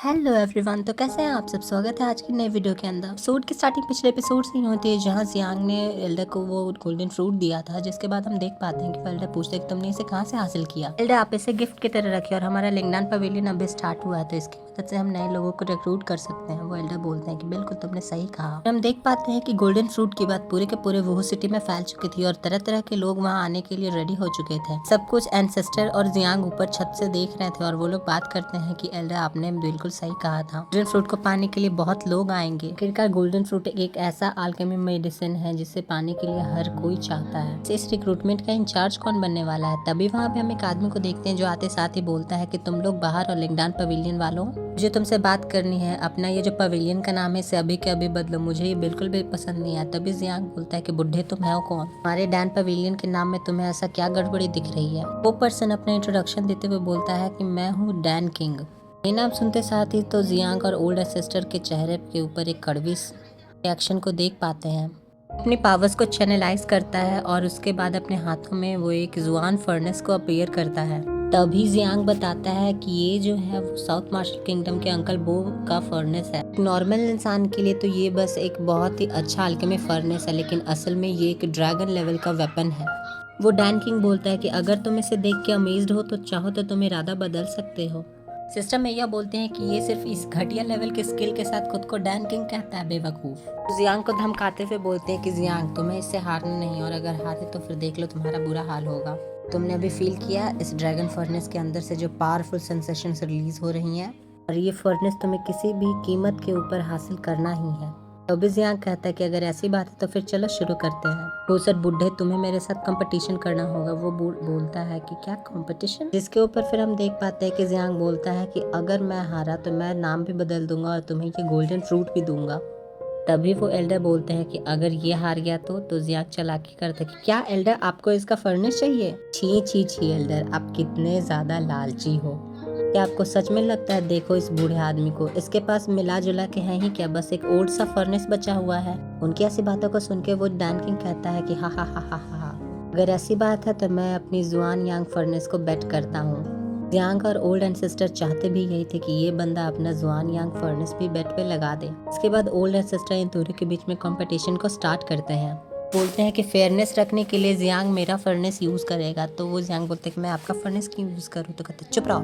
Hello everyone. तो कैसे हैं आप सब। स्वागत है आज की नई वीडियो के अंदर। एपिसोड की स्टार्टिंग पिछले एपिसोड से ही होती है जहां जियांग ने एल्डर को वो गोल्डन फ्रूट दिया था, जिसके बाद हम देख पाते हैं कि एल्डर पूछते हैं कि तुमने इसे कहां से हासिल किया। एल्डर आप इसे गिफ्ट की तरह रखे और हमारा लिंगडान पवेलियन अभी स्टार्ट हुआ है तो इसकी मदद से हम नए लोगों को रिक्रूट कर सकते हैं। वो एल्डर बोलते हैं कि बिल्कुल तुमने सही कहा। हम देख पाते हैं कि गोल्डन फ्रूट की बात पूरे के पूरे वुहू सिटी में फैल चुकी थी और तरह तरह के लोग वहाँ आने के लिए रेडी हो चुके थे। सब कुछ एंसेस्टर और जियांग ऊपर छत से देख रहे थे और वो लोग बात करते हैं कि एल्डर आपने बिल्कुल सही कहा था, गोल्डन फ्रूट को पाने के लिए बहुत लोग आएंगे। आखिरकार गोल्डन फ्रूट एक ऐसा अल्केमी मेडिसिन है जिसे पाने के लिए हर कोई चाहता है। इस रिक्रूटमेंट का इंचार्ज कौन बनने वाला है। तभी वहाँ पे हम एक आदमी को देखते हैं जो आते साथ ही बोलता है कि तुम लोग बाहर और लिंगडान पवेलियन वालों मुझे तुमसे बात करनी है। अपना ये जो पवेलियन का नाम है इसे अभी के अभी बदलो, मुझे ये बिल्कुल भी पसंद नहीं है। तभी जियांग बोलता है कि बुढ़े तुम हो कौन, हमारे डैन पवेलियन के नाम में तुम्हें ऐसा क्या गड़बड़ी दिख रही है। वो पर्सन अपना इंट्रोडक्शन देते हुए बोलता है कि मैं हूँ डैन किंग। ये नाम सुनते साथ ही तो जियांग और ओल्ड सिस्टर के चेहरे के ऊपर एक कड़वी रिएक्शन को देख पाते हैं। अपनी पावर्स को चैनलाइज करता है और उसके बाद अपने हाथों में वो एक जुआन फर्नेस को अपीयर करता है। तभी जियांग बताता है कि ये जो है वो साउथ मार्शल किंगडम के अंकल बो का फर्नेस है। नॉर्मल इंसान के लिए तो ये बस एक बहुत ही अच्छा अल्केमी फर्नेस है, लेकिन असल में ये एक ड्रैगन लेवल का वेपन है। वो डैन किंग बोलता है कि अगर तुम इसे देख के अमेज्ड हो तो चाहो तो तुम इरादा बदल सकते हो। सिस्टर मैया बोलते हैं कि ये सिर्फ इस घटिया लेवल के स्किल के साथ खुद को डैन किंग कहता है, बेवकूफ। जियांग को धमकाते हुए बोलते हैं कि जियांग तुम्हें इससे हारना नहीं, और अगर हारे तो फिर देख लो तुम्हारा बुरा हाल होगा। तुमने अभी फील किया इस ड्रैगन फर्नेस के अंदर से जो पावरफुल सेंसेशंस रिलीज हो रही हैं, और ये फर्नेस तुम्हें किसी भी कीमत के ऊपर हासिल करना ही है। तभी जियांग कहता है कि अगर ऐसी बात है तो फिर चलो शुरू करते हैं। वो सर बुढ़े तुम्हें मेरे साथ कंपटीशन करना होगा। वो बोलता है कि क्या कंपटीशन, जिसके ऊपर फिर हम देख पाते हैं कि जियांग बोलता है कि अगर मैं हारा तो मैं नाम भी बदल दूंगा और तुम्हें ये गोल्डन फ्रूट भी दूंगा। तभी वो एल्डर बोलते हैं कि अगर ये हार गया तो जियांग चालाकी करते कि क्या एल्डर आपको इसका फर्नेस चाहिए। छी छी छी एल्डर, आप कितने ज्यादा लालची हो। क्या आपको सच में लगता है, देखो इस बूढ़े आदमी को, इसके पास मिला जुला के है ही क्या, बस एक ओल्ड सा फर्नेस बचा हुआ है। उनकी ऐसी बातों को सुन के वो डैन किंग कहता है कि हा हा हा हा हा, अगर ऐसी बात है तो मैं अपनी जुआन यांग फर्नेस को बेट करता हूँ। जियांग और ओल्ड एंसेस्टर चाहते भी यही थे कि ये बंदा अपना जुआन यांग फर्नेस भी बेट पे लगा दे। इसके बाद ओल्ड एंसेस्टर इन दोनों के बीच में कंपटीशन को स्टार्ट करते हैं। बोलते हैं कि फेयरनेस रखने के लिए जियांग मेरा फर्नेस यूज करेगा। तो वो जियांग बोलते हैं कि मैं आपका फर्नेस क्यों यूज करूँ। तो कहते चुप रहो।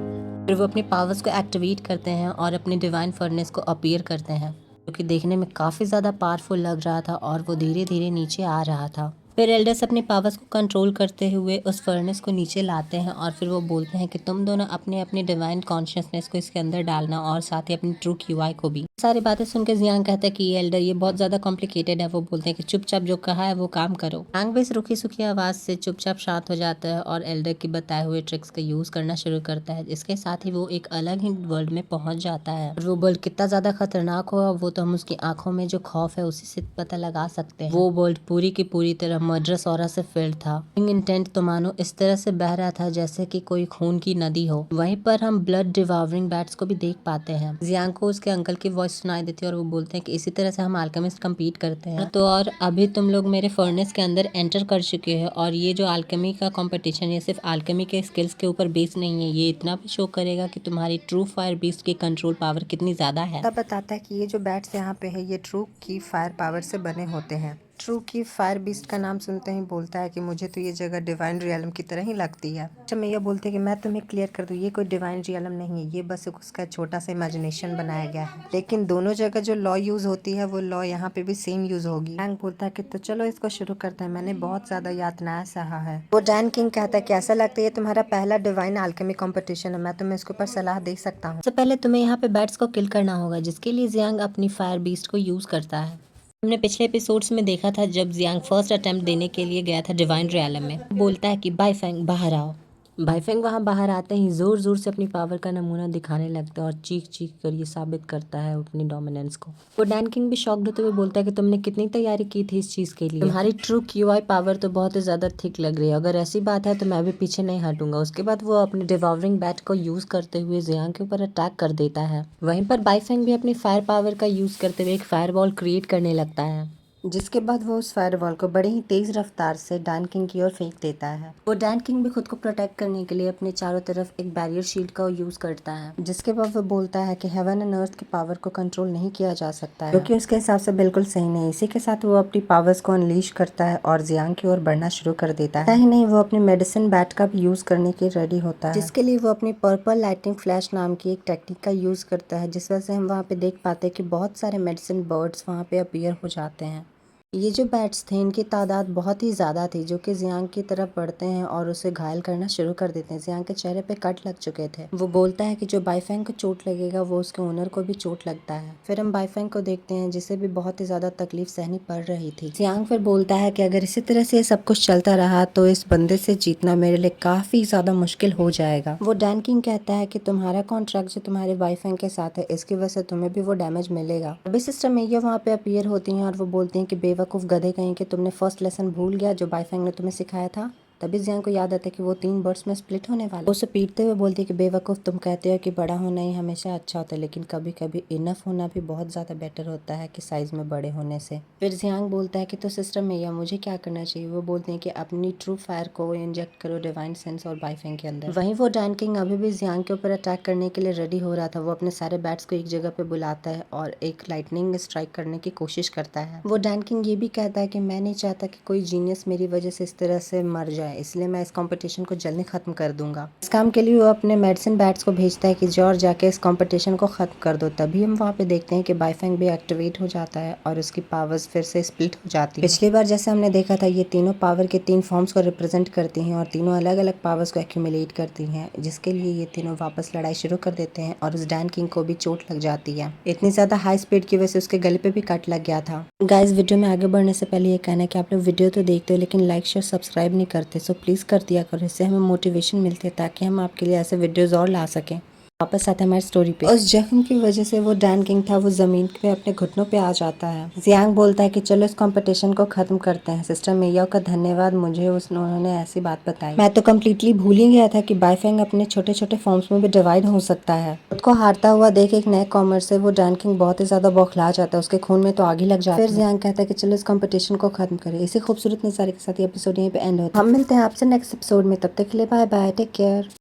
फिर वो अपनी पावर्स को एक्टिवेट करते हैं और अपनी डिवाइन फर्नेस को अपीयर करते हैं, जो कि देखने में काफी ज्यादा पावरफुल लग रहा था और वो धीरे धीरे नीचे आ रहा था। फिर एल्डर्स अपनी पावर्स को कंट्रोल करते हुए उस फर्नेस को नीचे लाते हैं और फिर वो बोलते हैं कि तुम दोनों अपने अपनी डिवाइन कॉन्शियसनेस को इसके अंदर डालना और साथ ही अपनी ट्रू क्यूआई को भी। सारी बातें सुन के जियांग कहता है कि ये एल्डर ये बहुत ज्यादा कॉम्प्लिकेटेड है। वो बोलते हैं कि चुपचाप जो कहा है वो काम करो। जियांग भी इस रुखी सुखी आवाज से चुपचाप शांत हो जाता है और एल्डर की बताए हुए ट्रिक्स का यूज करना शुरू करता है। इसके साथ ही वो एक अलग ही वर्ल्ड में पहुंच जाता है। वो वर्ल्ड कितना ज्यादा खतरनाक होगा वो तो हम उसकी आंखों में जो खौफ है उसी से पता लगा सकते हैं। वो वर्ल्ड पूरी की पूरी तरह मर्डरस ऑरा से फिल्ड था। इंटेंट तो मानो इस तरह से बह रहा था जैसे कि कोई खून की नदी हो। वहीं पर हम ब्लड डिवावरिंग बैट्स को भी देख पाते हैं। जियांग को उसके अंकल की वॉइस सुनाई देती है और वो बोलते हैं कि इसी तरह से हम अल्केमिस्ट कम्पीट करते हैं। तो और अभी तुम लोग मेरे फर्नेस के अंदर एंटर कर चुके हो और ये जो अल्केमी का कंपटीशन ये सिर्फ अल्केमी के स्किल्स के ऊपर बेस नहीं है, ये इतना भी शो करेगा कि तुम्हारी ट्रू फायर बीस्ट की कंट्रोल पावर कितनी ज्यादा है। तब बताता है कि ये जो बैट्स यहाँ पे है ये ट्रू की फायर पावर से बने होते हैं। ट्रू की फायर बीस्ट का नाम सुनते ही बोलता है कि मुझे तो ये जगह डिवाइन रियलम की तरह ही लगती है। अच्छा मैया बोलते हैं कि मैं तुम्हें क्लियर कर दूं, ये कोई डिवाइन रियलम नहीं है, ये बस उसका छोटा सा इमेजिनेशन बनाया गया है। लेकिन दोनों जगह जो लॉ यूज होती है वो लॉ यहाँ पे भी सेम यूज होगी। डैन बोलता है कि तो चलो इसको शुरू करते हैं, मैंने बहुत ज्यादा यातनाएं सहा है। वो डैन किंग कहता है कि ऐसा लगता है ये तुम्हारा पहला डिवाइन अल्केमी कंपटीशन है, मैं तुम्हें इसके ऊपर सलाह दे सकता हूँ। सबसे पहले तुम्हें यहाँ पे बैट्स को किल करना होगा, जिसके लिए जियांग अपनी फायर बीस्ट को यूज करता है। हमने पिछले एपिसोड्स में देखा था जब जियांग फर्स्ट अटेम्प्ट देने के लिए गया था डिवाइन रियलम में। बोलता है कि बाईफेंग बाहर आओ। बाईफेंग वहाँ बाहर आते ही जोर जोर से अपनी पावर का नमूना दिखाने लगता है और चीख चीख कर ये साबित करता है अपनी डोमिनेंस को। वो डैन किंग भी शॉक्ड होते हुए बोलता है कि तुमने कितनी तैयारी की थी इस चीज के लिए, तुम्हारी ट्रू क्यूआई पावर तो बहुत ही ज्यादा थिक लग रही है, अगर ऐसी बात है तो मैं भी पीछे नहीं हटूंगा। उसके बाद वो अपनी डिवावरिंग बैट को यूज करते हुए जियांग के ऊपर अटैक कर देता है। वहीं पर बाईफेंग भी अपनी फायर पावर का यूज करते हुए एक फायर बॉल क्रिएट करने लगता है। जिसके बाद वो उस फायरवॉल को बड़ी ही तेज रफ्तार से डैन किंग की ओर फेंक देता है। वो डैन किंग भी खुद को प्रोटेक्ट करने के लिए अपने चारों तरफ एक बैरियर शील्ड का यूज करता है, जिसके बाद वो बोलता है कि हेवन एंड अर्थ की पावर को कंट्रोल नहीं किया जा सकता है, क्योंकि उसके हिसाब से बिल्कुल सही नहीं। इसी के साथ वो अपनी पावर्स को अनलीश करता है और जियांग की ओर बढ़ना शुरू कर देता है। ही नहीं, वो अपनी मेडिसिन बैट का भी यूज करने के रेडी होता है, जिसके लिए वो अपनी पर्पल लाइटिंग फ्लैश नाम की एक टेक्निक का यूज करता है, जिस वजह से हम वहाँ पे देख पाते हैं कि बहुत सारे मेडिसिन बर्ड्स वहाँ पे अपीयर हो जाते हैं। ये जो बैट्स थे इनकी तादाद बहुत ही ज़्यादा थी, जो कि जियांग की तरफ बढ़ते हैं और उसे घायल करना शुरू कर देते हैं। जियांग के चेहरे पे कट लग चुके थे। वो बोलता है कि जो बाइफेंग को चोट लगेगा वो उसके ओनर को भी चोट लगता है। फिर हम बाइफेंग को देखते हैं, जिसे भी बहुत ही ज़्यादा तकलीफ सहनी पड़ रही थी। जियांग फिर बोलता है कि अगर इसी तरह से सब कुछ चलता रहा तो इस बंदे से जीतना मेरे लिए काफ़ी ज़्यादा मुश्किल हो जाएगा। वो डैन किंग कहता है कि तुम्हारा कॉन्ट्रैक्ट जो तुम्हारे बाइफेंग के साथ है, इसकी वजह से तुम्हें भी वो डैमेज मिलेगा। अभी सिस्टर मैया वहाँ पे अपीयर होती हैं और वो बोलती हैं कि बेवकूफ़ गधे कहीं कि तुमने फर्स्ट लेसन भूल गया जो बाइफेंग ने तुम्हें सिखाया था। तभी जियांग को याद आता है कि वो 3 बर्ड्स में स्प्लिट होने वाला। उसे पीटते हुए बोलती है कि बेवकूफ़, तुम कहते हो कि बड़ा होना ही हमेशा अच्छा होता है, लेकिन कभी कभी इनफ होना भी बहुत ज़्यादा बेटर होता है कि साइज में बड़े होने से। फिर जियांग बोलता है कि तो सिस्टर मैया मुझे क्या करना चाहिए। वो बोलते हैं कि अपनी ट्रू फायर को इंजेक्ट करो डिवाइन सेंस और बाइफेंग के अंदर। वहीं वो डैन किंग अभी भी जियांग के ऊपर अटैक करने के लिए रेडी हो रहा था। वो अपने सारे बैट्स को एक जगह पे बुलाता है और एक लाइटनिंग स्ट्राइक करने की कोशिश करता है। वो डैन किंग ये भी कहता है कि मैं नहीं चाहता कि कोई जीनियस मेरी वजह से इस तरह से मर जाए, इसलिए मैं इस कंपटीशन को जल्दी खत्म कर दूंगा। इस काम के लिए वो अपने मेडिसिन बैट्स को भेजता है कि जाओ और जाके इस कंपटीशन को खत्म कर दो। तभी हम वहाँ पे देखते हैं कि बाइफेंग भी एक्टिवेट हो जाता है और उसकी पावर्स फिर से स्प्लिट हो जाती है। पिछली बार जैसे हमने देखा था, ये तीनों पावर के 3 फॉर्म्स को रिप्रेजेंट करती हैं और तीनों अलग अलग पावर्स को एक्यूमुलेट करती हैं, जिसके लिए ये तीनों वापस लड़ाई शुरू कर देते हैं और उस डैन किंग को भी चोट लग जाती है। इतनी ज्यादा हाई स्पीड की वजह से उसके गले पे भी कट लग गया था। गाइस, वीडियो में आगे बढ़ने से पहले ये कहना है कि आप लोग वीडियो तो देखते हो लेकिन लाइक शेयर सब्सक्राइब नहीं करते, सो प्लीज़ कर दिया करो। इससे हमें मोटिवेशन मिलती है ताकि हम आपके लिए ऐसे वीडियोज़ और ला सकें। वापस आते हैं हमारी स्टोरी पे। उस जख्म की वजह से वो डैन किंग था, वो जमीन पे अपने घुटनों पे आ जाता है। जियांग बोलता है कि चलो इस कंपटीशन को खत्म करते हैं। सिस्टर मैया का धन्यवाद, मुझे उन्होंने ऐसी बात बताई। मैं तो कम्प्लीटली भूल ही गया था कि बाइफेंग अपने छोटे छोटे फॉर्म्स में भी डिवाइड हो सकता है। खुद को हारता हुआ देख एक नए कॉमर से वो डैन किंग बहुत ही ज्यादा बौखला जाता है। उसके खून में तो आग ही लग जाती है। फिर जियांग कहता है कि चलो इस कंपटीशन को खत्म करें। इसी खूबसूरत नजारे के साथ ये एपिसोड यहीं पे एंड होता है। हम मिलते हैं आपसे नेक्स्ट एपिसोड में, तब तक के लिए बाय बाय, टेक केयर।